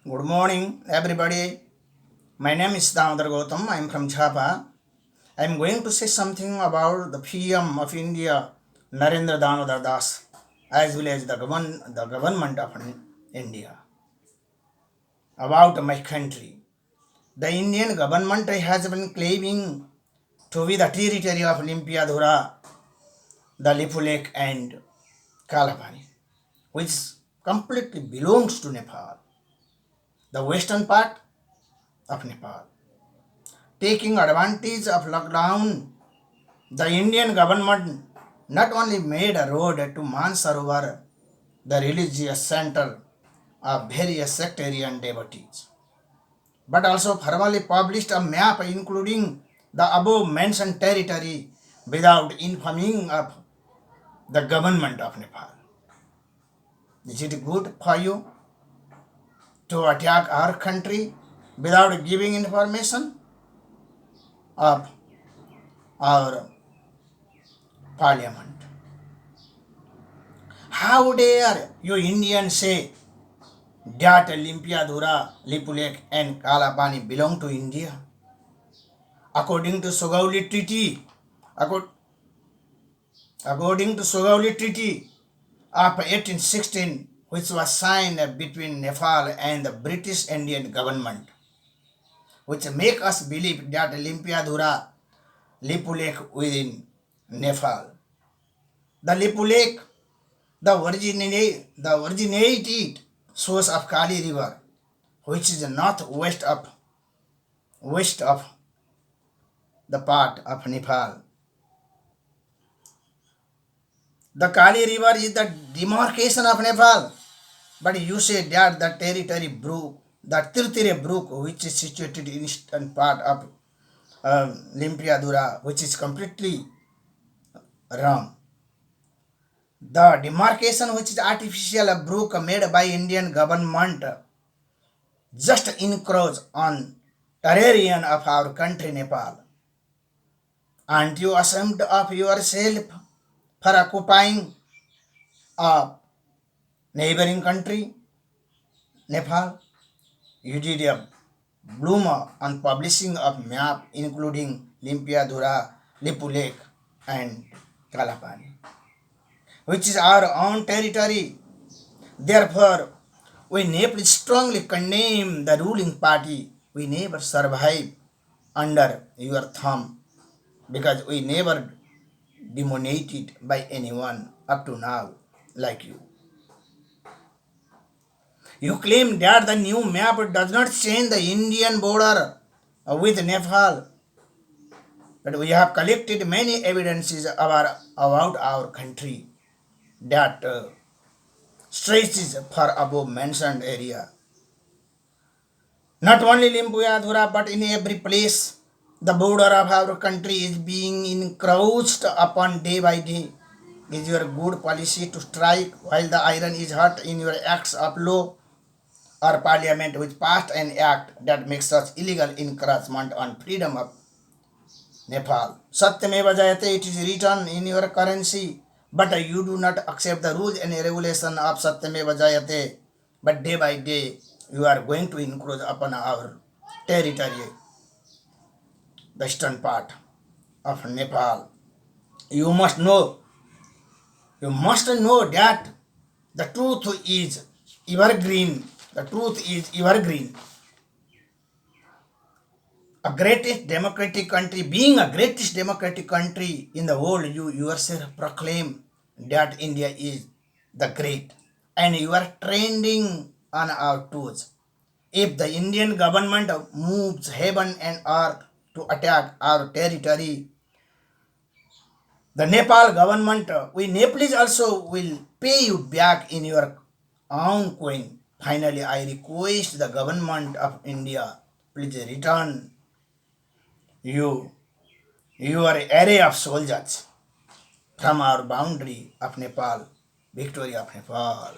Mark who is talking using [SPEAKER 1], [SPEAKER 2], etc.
[SPEAKER 1] Good morning, everybody. My name is Damodar Gautam. I am from Jhapa. I am going to say something about the PM of India, Narendra Damodar Das, as well as the government of India. About my country, the Indian government has been claiming to be the territory of Limpiadhura, the Lipu Lake, and Kalapani, which completely belongs to Nepal, the western part of Nepal. Taking advantage of lockdown, the Indian government not only made a road to Mansarovar, the religious center of various sectarian devotees, but also formally published a map including the above mentioned territory without informing of the government of Nepal. Is it good for you to attack our country without giving information of our parliament? How dare you Indians say that Limpiadhura, Lipulek and Kalapani belong to India? According to Sugauli Treaty, according to Sugauli Treaty of 1816, which was signed between Nepal and the British Indian government, which make us believe that Limpiadhura, Lipulek within Nepal. The Lipulek, the originated source of Kali River, which is northwest of west of the part of Nepal. The Kali River is the demarcation of Nepal, but you say that the territory brook, the Tirtire brook, which is situated in eastern part of Limpiadhura, which is completely wrong. The demarcation, which is artificial brook made by Indian government, just encroach on terrain of our country Nepal. Aren't you ashamed of yourself for occupying a neighboring country, Nepal? You did a bloomer on publishing of map including Limpiadhura, Lipu Lake and Kalapani, which is our own territory. Therefore, we Nepal strongly condemn the ruling party. We never survive under your thumb because we never demonized by anyone up to now like you. You claim that the new map does not change the Indian border with Nepal, but we have collected many evidences about our country that stretches for above mentioned area. Not only Limpiadhura, but in every place, the border of our country is being encroached upon day by day. Is your good policy to strike while the iron is hot in your acts of law? Or parliament which passed an act that makes such illegal encroachment on freedom of Nepal. Satyameva Jayate, it is written in your currency, but you do not accept the rules and regulation of Satyameva Jayate. But day by day, you are going to encroach upon our territory, the eastern part of Nepal. You must know that the truth is evergreen. The truth is evergreen. Being a greatest democratic country in the world, you yourself proclaim that India is the great, and you are trending on our toes. If the Indian government moves heaven and earth to attack our territory, the Nepal government, we Nepalese also will pay you back in your own coin. Finally, I request the government of India, please return you your array of soldiers from our boundary of Nepal, Victoria of Nepal.